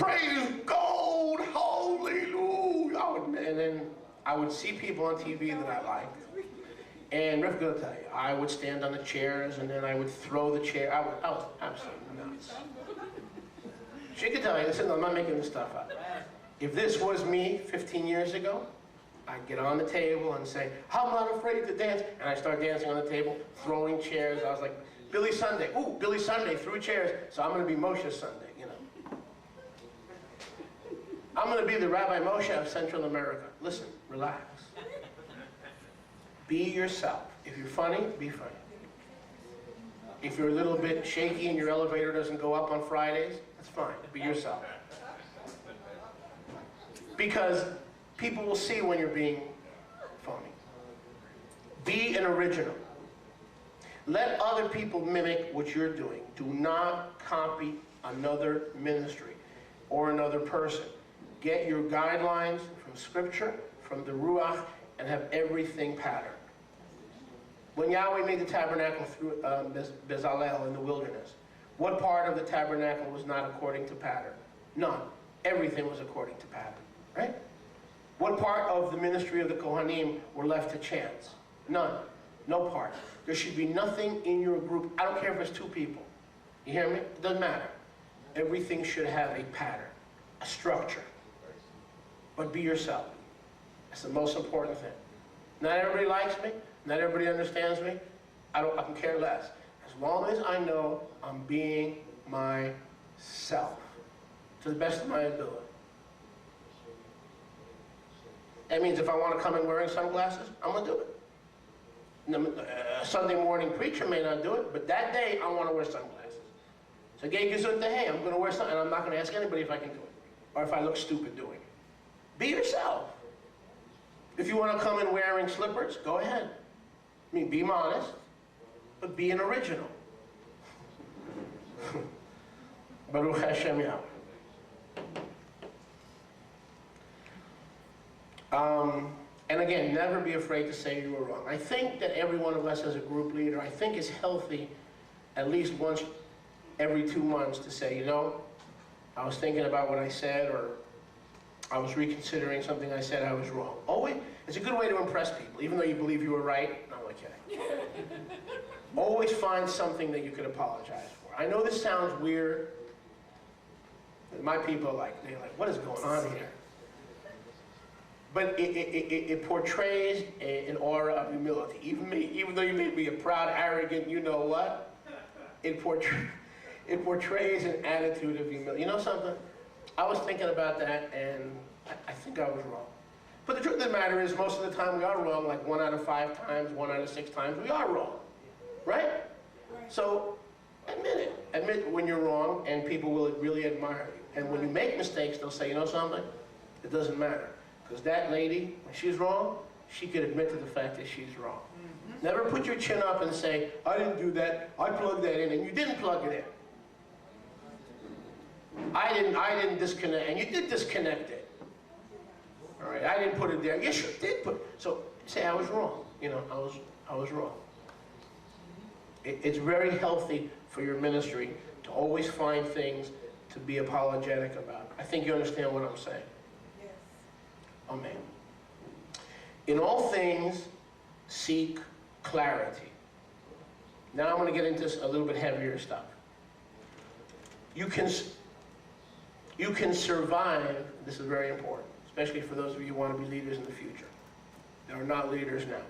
praise God, hallelujah. And then I would see people on TV that I liked. And Rivka will tell you, I would stand on the chairs and then I would throw the chair. I was absolutely nuts. She could tell you, listen, I'm not making this stuff up. If this was me 15 years ago, I'd get on the table and say, I'm not afraid to dance. And I start dancing on the table, throwing chairs. I was like, Billy Sunday. Ooh, Billy Sunday threw chairs. So I'm going to be Moshe Sunday, you know. I'm going to be the Rabbi Moshe of Central America. Listen, relax. Be yourself. If you're funny, be funny. If you're a little bit shaky and your elevator doesn't go up on Fridays, that's fine. Be yourself. Because people will see when you're being phony. Be an original. Let other people mimic what you're doing. Do not copy another ministry or another person. Get your guidelines from Scripture, from the Ruach, and have everything patterned. When Yahweh made the tabernacle through Bezalel in the wilderness, what part of the tabernacle was not according to pattern? None. Everything was according to pattern, right? What part of the ministry of the Kohanim were left to chance? None. No part. There should be nothing in your group. I don't care if it's 2 people. You hear me? It doesn't matter. Everything should have a pattern, a structure. But be yourself. That's the most important thing. Not everybody likes me. Not everybody understands me. I can care less. As long as I know I'm being myself to the best of my ability. That means if I want to come in wearing sunglasses, I'm going to do it. A Sunday morning preacher may not do it, but that day I want to wear sunglasses. So hey, I'm going to wear something, and I'm not going to ask anybody if I can do it, or if I look stupid doing it. Be yourself. If you want to come in wearing slippers, go ahead. I mean, be modest, but be an original. Baruch Hashem Yahweh. And again, never be afraid to say you were wrong. I think that every one of us as a group leader, I think is healthy at least once every 2 months to say, you know, I was thinking about what I said, or I was reconsidering something I said, I was wrong. Always, it's a good way to impress people, even though you believe you were right. No, I'm kidding. Always find something that you could apologize for. I know this sounds weird. My people are like, what is going on here? But it portrays an aura of humility. Even me, even though you may be a proud, arrogant, you know what? It portrays an attitude of humility. You know something? I was thinking about that, and I think I was wrong. But the truth of the matter is, most of the time we are wrong, like 1 out of 5 times, 1 out of 6 times, we are wrong. Right? So, admit it. Admit when you're wrong, and people will really admire you. And when you make mistakes, they'll say, you know something? It doesn't matter. Because that lady, when she's wrong, she could admit to the fact that she's wrong. Mm-hmm. Never put your chin up and say, I didn't do that, I plugged that in, and you didn't plug it in. I didn't disconnect, and you did disconnect it. All right, I didn't put it there. Yes, you did put it. So say I was wrong. You know, I was wrong. It's very healthy for your ministry to always find things to be apologetic about. I think you understand what I'm saying. Yes. Amen. In all things, seek clarity. Now I'm going to get into a little bit heavier stuff. You can survive, this is very important, especially for those of you who want to be leaders in the future. They are not leaders now.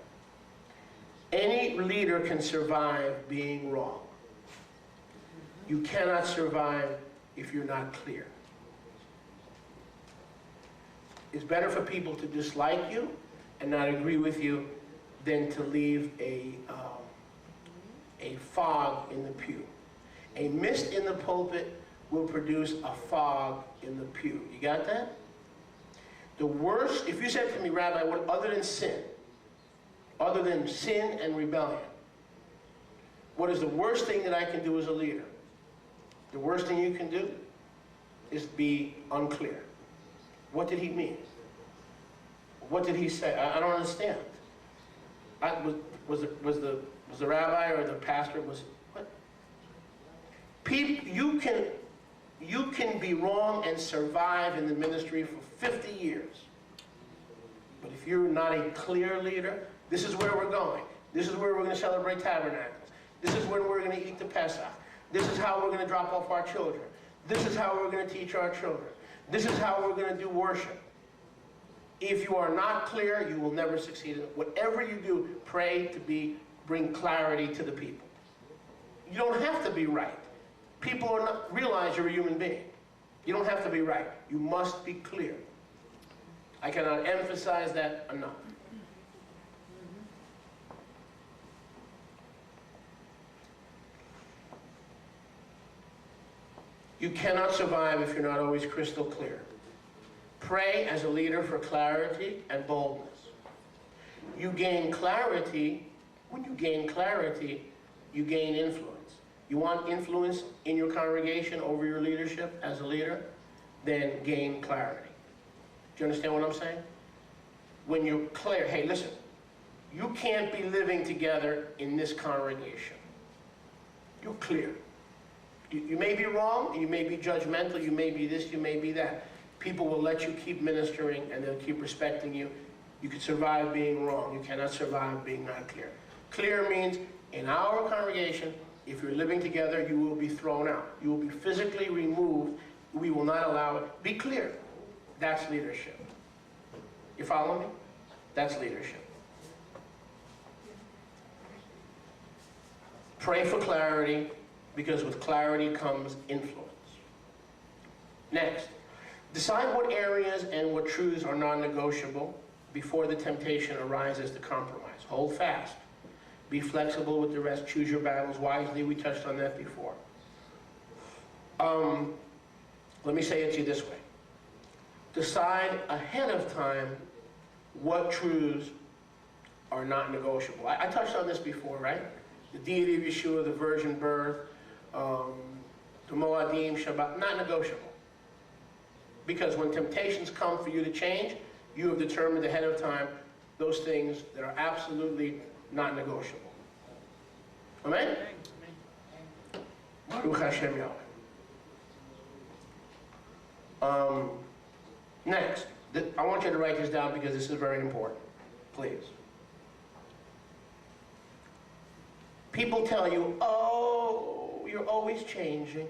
Any leader can survive being wrong. You cannot survive if you're not clear. It's better for people to dislike you and not agree with you than to leave a fog in the pew. A mist in the pulpit will produce a fog in the pew. You got that? The worst, if you said to me, Rabbi, what other than sin and rebellion, what is the worst thing that I can do as a leader? The worst thing you can do is be unclear. What did he mean? What did he say? I don't understand. Was the rabbi or the pastor, what? People, you can be wrong and survive in the ministry for 50 years. But if you're not a clear leader, this is where we're going. This is where we're going to celebrate Tabernacles. This is when we're going to eat the Pesach. This is how we're going to drop off our children. This is how we're going to teach our children. This is how we're going to do worship. If you are not clear, you will never succeed. Whatever you do, pray to bring clarity to the people. You don't have to be right. People are not, realize you're a human being. You don't have to be right. You must be clear. I cannot emphasize that enough. You cannot survive if you're not always crystal clear. Pray as a leader for clarity and boldness. You gain clarity. When you gain clarity, you gain influence. You want influence in your congregation over your leadership as a leader? Then gain clarity. Do you understand what I'm saying? When you're clear, hey, listen, you can't be living together in this congregation. You're clear. You may be wrong, you may be judgmental, you may be this, you may be that. People will let you keep ministering and they'll keep respecting you. You can survive being wrong. You cannot survive being not clear. Clear means in our congregation, if you're living together, you will be thrown out. You will be physically removed. We will not allow it. Be clear. That's leadership. You follow me? That's leadership. Pray for clarity, because with clarity comes influence. Next, decide what areas and what truths are non-negotiable before the temptation arises to compromise. Hold fast. Be flexible with the rest. Choose your battles wisely. We touched on that before. Let me say it to you this way. Decide ahead of time what truths are not negotiable. I touched on this before, right? The deity of Yeshua, the virgin birth, the Moadim, Shabbat, not negotiable. Because when temptations come for you to change, you have determined ahead of time those things that are absolutely not negotiable. Amen? Baruch Hashem Yahweh. Next, I want you to write this down because this is very important. Please. People tell you, oh, you're always changing.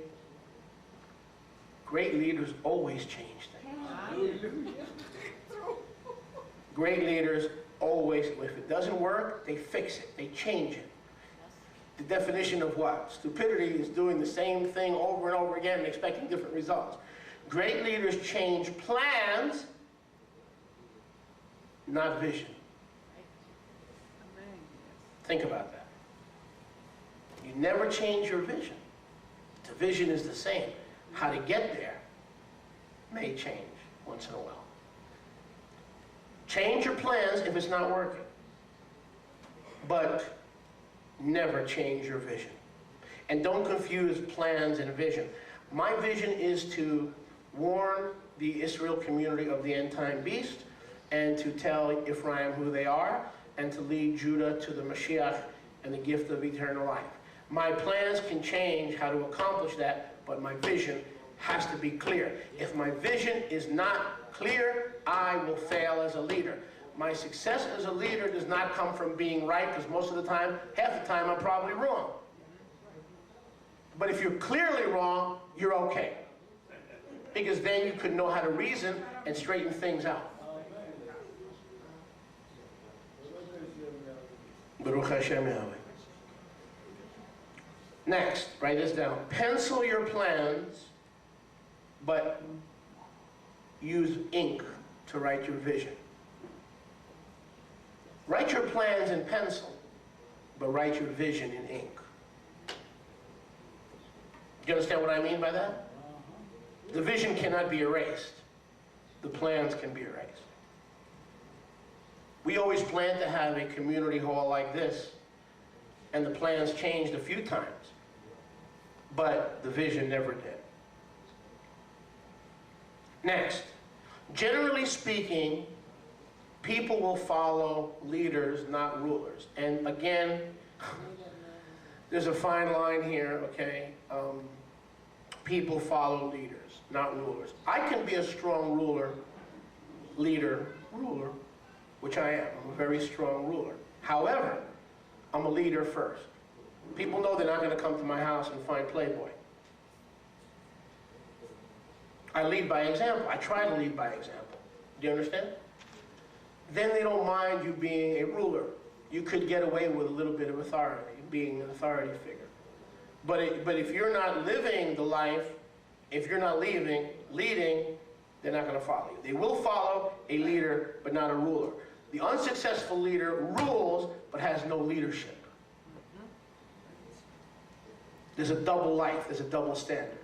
Great leaders always change things. Great leaders always, if it doesn't work, they fix it, they change it. The definition of what? Stupidity is doing the same thing over and over again and expecting different results. Great leaders change plans, not vision. Think about that. You never change your vision. The vision is the same. How to get there may change once in a while. Change your plans if it's not working. But never change your vision. And don't confuse plans and vision. My vision is to warn the Israel community of the end-time beast and to tell Ephraim who they are and to lead Judah to the Mashiach and the gift of eternal life. My plans can change how to accomplish that, but my vision has to be clear. If my vision is not clear, I will fail as a leader. My success as a leader does not come from being right, because most of the time, half the time, I'm probably wrong. But if you're clearly wrong, you're okay. Because then you could know how to reason and straighten things out. Baruch Hashem Yahweh. Next, write this down. Pencil your plans, but use ink to write your vision. Write your plans in pencil, but write your vision in ink. Do you understand what I mean by that? The vision cannot be erased. The plans can be erased. We always planned to have a community hall like this, and the plans changed a few times, but the vision never did. Next, generally speaking, people will follow leaders, not rulers. And again, there's a fine line here, okay? people follow leaders, not rulers. I can be a strong ruler, which I am. I'm a very strong ruler. However, I'm a leader first. People know they're not going to come to my house and find Playboy. I lead by example. I try to lead by example. Do you understand? Then they don't mind you being a ruler. You could get away with a little bit of authority, being an authority figure. But if you're not living the life, if you're not leading, they're not going to follow you. They will follow a leader, but not a ruler. The unsuccessful leader rules, but has no leadership. There's a double life. There's a double standard.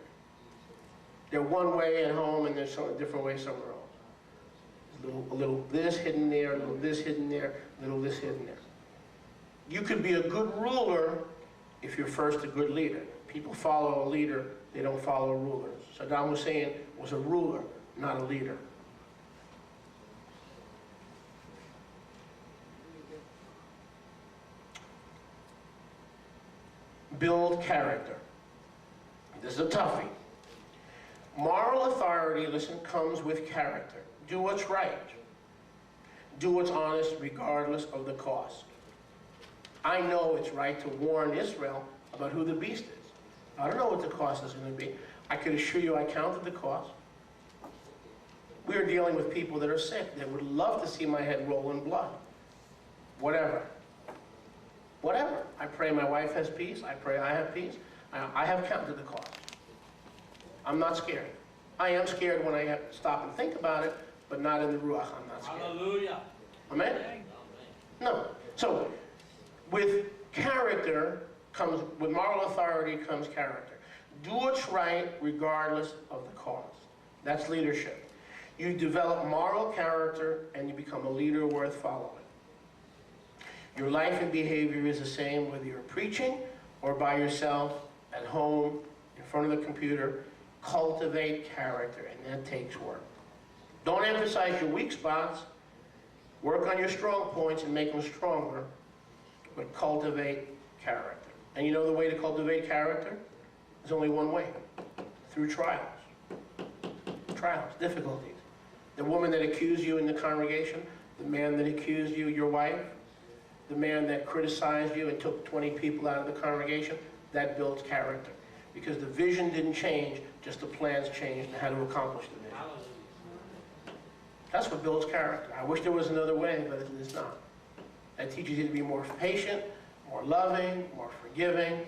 They're one way at home, and there's a different way somewhere else. A little this hidden there, a little this hidden there, a little this hidden there. You could be a good ruler if you're first a good leader. People follow a leader, they don't follow rulers. Saddam Hussein was a ruler, not a leader. Build character. This is a toughie. Moral authority, listen, comes with character. Do what's right. Do what's honest regardless of the cost. I know it's right to warn Israel about who the beast is. I don't know what the cost is going to be. I could assure you I counted the cost. We are dealing with people that are sick. They would love to see my head roll in blood. Whatever. Whatever. I pray my wife has peace. I pray I have peace. I have counted the cost. I'm not scared. I am scared when I have to stop and think about it, but not in the Ruach. I'm not scared. Hallelujah. Amen? No. So, with character comes, with moral authority comes character. Do what's right regardless of the cost. That's leadership. You develop moral character and you become a leader worth following. Your life and behavior is the same whether you're preaching or by yourself, at home, in front of the computer. Cultivate character, and that takes work. Don't emphasize your weak spots. Work on your strong points and make them stronger, but cultivate character. And you know the way to cultivate character? There's only one way, through trials. Trials, difficulties. The woman that accused you in the congregation, the man that accused you, your wife, the man that criticized you and took 20 people out of the congregation, that builds character. Because the vision didn't change, just the plans changed and how to accomplish the vision. That's what builds character. I wish there was another way, but it's not. That teaches you to be more patient, more loving, more forgiving.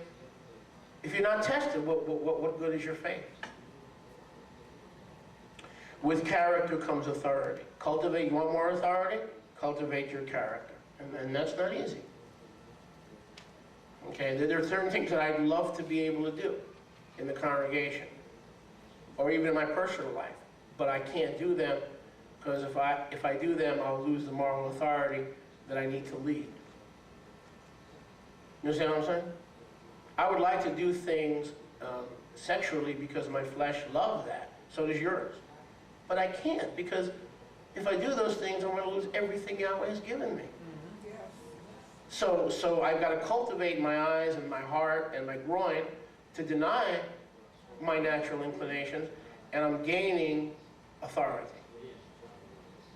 If you're not tested, what good is your faith? With character comes authority. You want more authority? Cultivate your character. And that's not easy. Okay, there are certain things that I'd love to be able to do in the congregation, or even in my personal life, but I can't do them because if I do them, I'll lose the moral authority that I need to lead. You understand what I'm saying? I would like to do things sexually because my flesh loves that. So does yours. But I can't, because if I do those things, I'm going to lose everything Yahweh has given me. So I've got to cultivate my eyes and my heart and my groin to deny my natural inclinations, and I'm gaining authority.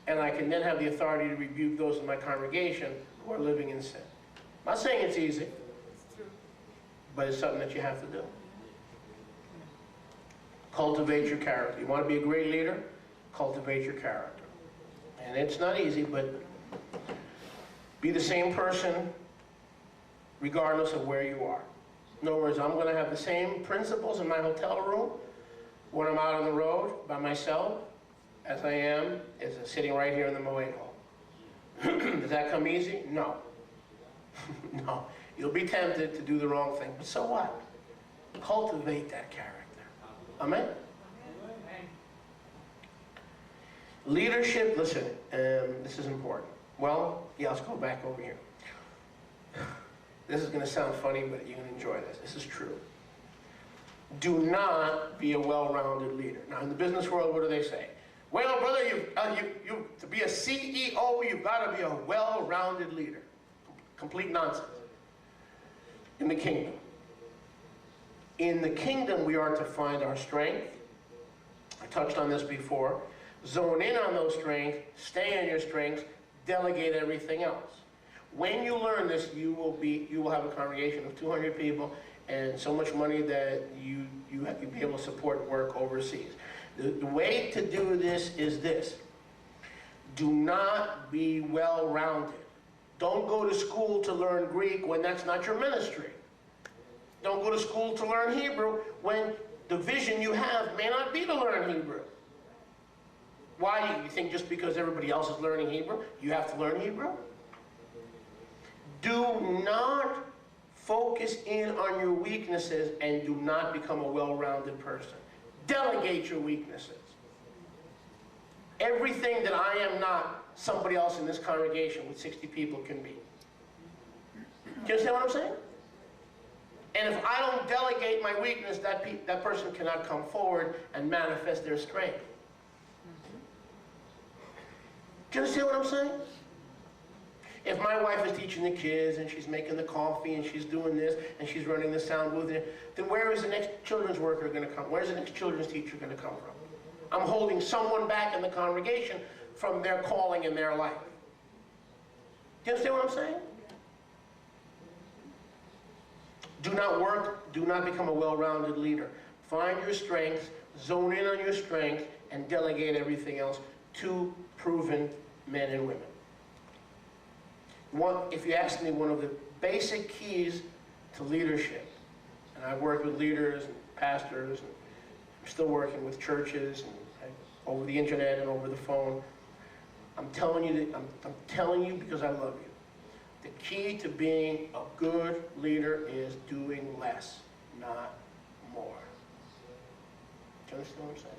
And I can then have the authority to rebuke those in my congregation who are living in sin. I'm not saying it's easy, but it's something that you have to do. Cultivate your character. You want to be a great leader? Cultivate your character. And it's not easy, but be the same person regardless of where you are. In other words, I'm going to have the same principles in my hotel room when I'm out on the road by myself as I am sitting right here in the Moed Hall. Does that come easy? No. No. You'll be tempted to do the wrong thing, but so what? Cultivate that character. Amen? Leadership, listen, this is important. Well, yeah, let's go back over here. This is going to sound funny, but you're going to enjoy this. This is true. Do not be a well-rounded leader. Now, in the business world, what do they say? Well, brother, to be a CEO, you've got to be a well-rounded leader. Complete nonsense. In the kingdom, In the kingdom, we are to find our strength. I touched on this before. Zone in on those strengths, stay on your strengths, delegate everything else. When you learn this, you will have a congregation of 200 people and so much money that you'll be able to support work overseas. The way to do this is this. Do not be well-rounded. Don't go to school to learn Greek when that's not your ministry. Don't go to school to learn Hebrew when the vision you have may not be to learn Hebrew. Why? You think just because everybody else is learning Hebrew, you have to learn Hebrew? Do not focus in on your weaknesses and do not become a well-rounded person. Delegate your weaknesses. Everything that I am not, somebody else in this congregation with 60 people can be. Do you understand what I'm saying? And if I don't delegate my weakness, that person cannot come forward and manifest their strength. Do you understand what I'm saying? If my wife is teaching the kids and she's making the coffee and she's doing this and she's running the sound booth, then where is the next children's worker going to come? Where's the next children's teacher going to come from? I'm holding someone back in the congregation from their calling in their life. Do you understand what I'm saying? Do not become a well-rounded leader. Find your strengths, zone in on your strengths, and delegate everything else to proven men and women. If you ask me, one of the basic keys to leadership, and I've worked with leaders and pastors, and I'm still working with churches and over the internet and over the phone. I'm telling you because I love you. The key to being a good leader is doing less, not more. Do you understand what I'm saying?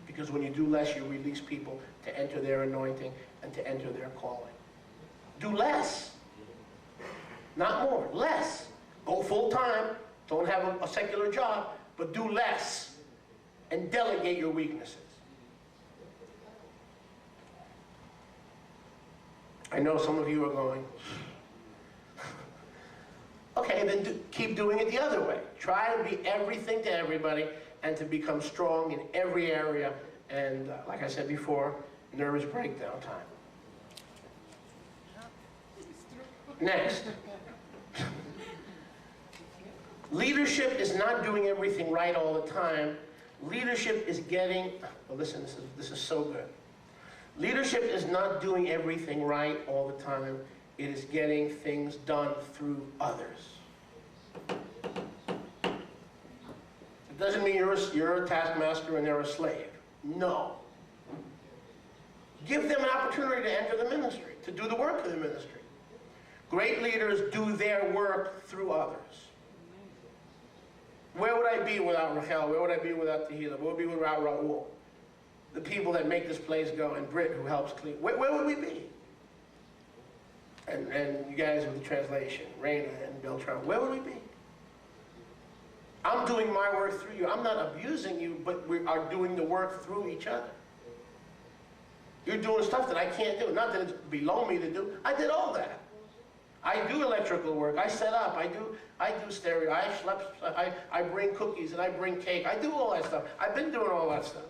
Because when you do less, you release people to enter their anointing and to enter their calling. Do less, not more, less. Go full time, don't have a secular job, but do less and delegate your weaknesses. I know some of you are going, okay, then keep doing it the other way. Try to be everything to everybody and to become strong in every area. And like I said before, nervous breakdown time. Next. Leadership is not doing everything right all the time. Leadership is getting, well, listen, this is so good. Leadership is not doing everything right all the time. It is getting things done through others. It doesn't mean you're a taskmaster and they're a slave. No. Give them an opportunity to enter the ministry, to do the work of the ministry. Great leaders do their work through others. Where would I be without Rachel? Where would I be without Tehillah? Where would I be without Raul? The people that make this place go, and Britt who helps clean. Where would we be? And you guys with the translation, Raina and Beltran, where would we be? I'm doing my work through you. I'm not abusing you, but we are doing the work through each other. You're doing stuff that I can't do. Not that it's below me to do. I did all that. I do electrical work. I set up. I do stereo. I bring cookies and I bring cake. I do all that stuff. I've been doing all that stuff.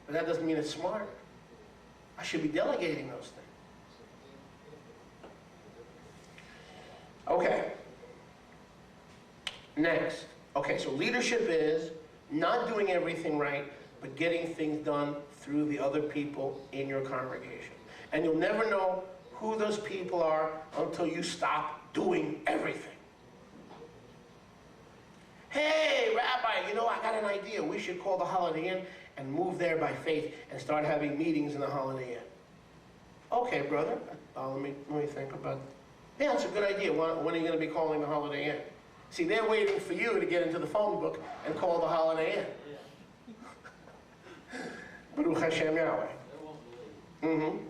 But that doesn't mean it's smart. I should be delegating those things. Okay. Next. Okay, so leadership is not doing everything right, but getting things done through the other people in your congregation. And you'll never know who those people are until you stop doing everything. Hey, Rabbi, you know, I got an idea. We should call the Holiday Inn and move there by faith and start having meetings in the Holiday Inn. Okay, brother. Let me think about it. Yeah, it's a good idea. When are you going to be calling the Holiday Inn? See, they're waiting for you to get into the phone book and call the Holiday Inn. Baruch Hashem Yahweh.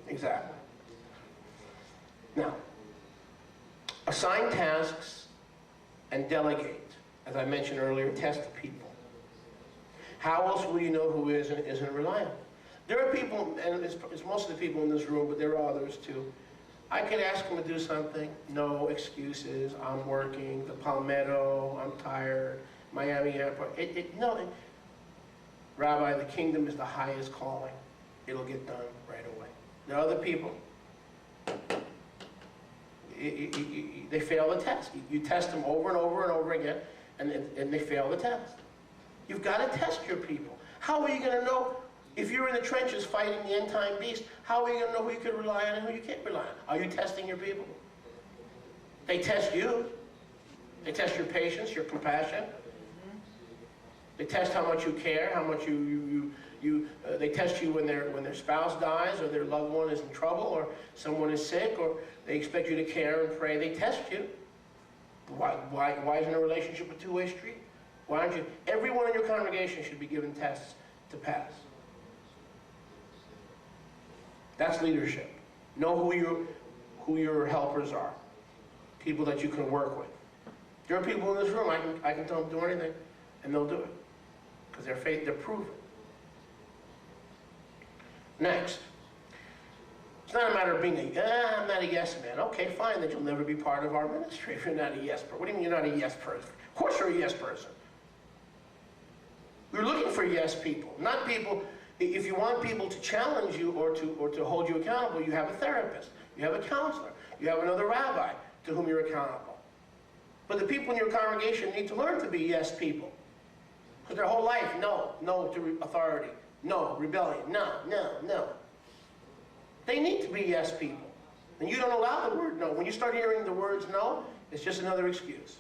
Exactly. Now, assign tasks and delegate. As I mentioned earlier, test people. How else will you know who is and isn't reliable? There are people, and it's most of the people in this room, but there are others too, I could ask them to do something. No excuses. I'm working. The Palmetto. I'm tired. Miami Airport. No. Rabbi, the kingdom is the highest calling. It'll get done right away. There are other people. They fail the test. You test them over and over and over again, and they fail the test. You've got to test your people. How are you going to know if you're in the trenches fighting the end-time beast? How are you going to know who you can rely on and who you can't rely on? Are you testing your people? They test you. They test your patience, your compassion. They test how much you care, how much they test you when their spouse dies or their loved one is in trouble or someone is sick, or they expect you to care and pray. They test you. Why isn't a relationship a two-way street? Why aren't you? Everyone in your congregation should be given tests to pass. That's leadership. Know who your helpers are. People that you can work with. There are people in this room, I can tell them to do anything, and they'll do it. Because they're proven. Next. It's not a matter of being I'm not a yes man. Okay, fine, then you'll never be part of our ministry if you're not a yes person. What do you mean you're not a yes person? Of course you're a yes person. We're looking for yes people, not people. If you want people to challenge you or to hold you accountable, you have a therapist, you have a counselor, you have another rabbi to whom you're accountable. But the people in your congregation need to learn to be yes people. Because their whole life, no to authority, no, rebellion, no. They need to be yes people. And you don't allow the word no. When you start hearing the words no, it's just another excuse.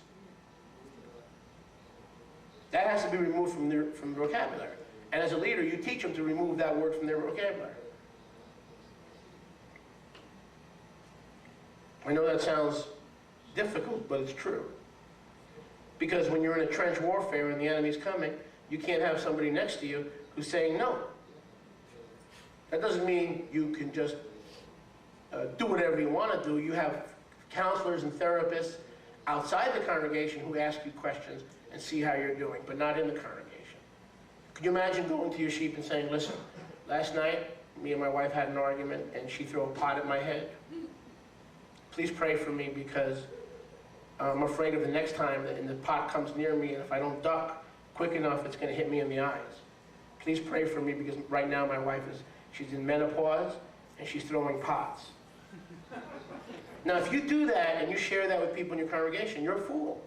That has to be removed from the vocabulary. And as a leader, you teach them to remove that word from their vocabulary. I know that sounds difficult, but it's true. Because when you're in a trench warfare and the enemy's coming, you can't have somebody next to you who's saying no. That doesn't mean you can just do whatever you want to do. You have counselors and therapists outside the congregation who ask you questions and see how you're doing, but not in the congregation. Could you imagine going to your sheep and saying, listen, last night me and my wife had an argument and she threw a pot at my head. Please pray for me because I'm afraid of the next time that the pot comes near me, and if I don't duck quick enough, it's going to hit me in the eyes. Please pray for me because right now my wife she's in menopause and she's throwing pots. Now, if you do that and you share that with people in your congregation, you're a fool.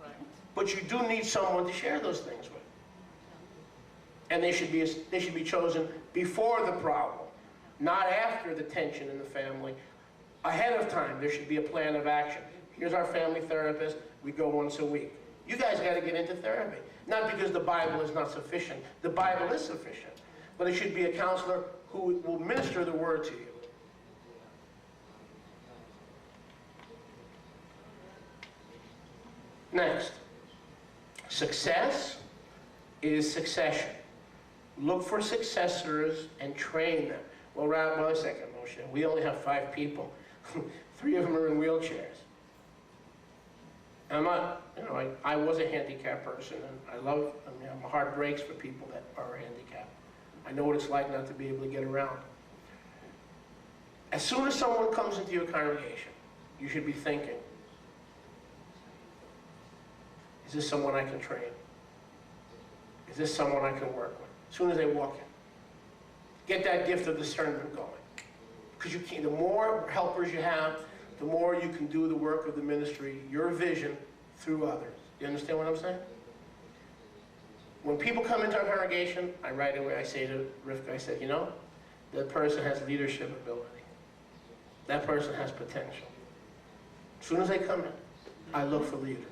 Right. But you do need someone to share those things with. And they should be chosen before the problem, not after the tension in the family. Ahead of time, there should be a plan of action. Here's our family therapist. We go once a week. You guys got to get into therapy. Not because the Bible is not sufficient. The Bible is sufficient. But it should be a counselor who will minister the word to you. Next, success is succession. Look for successors and train them. Well, wait a second, Moshe. We only have 5 people. 3 of them are in wheelchairs. I'm not, I was a handicapped person, and my heart breaks for people that are handicapped. I know what it's like not to be able to get around. As soon as someone comes into your congregation, you should be thinking, is this someone I can train? Is this someone I can work with? As soon as they walk in. Get that gift of discernment going. Because the more helpers you have, the more you can do the work of the ministry, your vision, through others. You understand what I'm saying? When people come into our congregation, I say to Rivka, I said, that person has leadership ability. That person has potential. As soon as they come in, I look for leaders.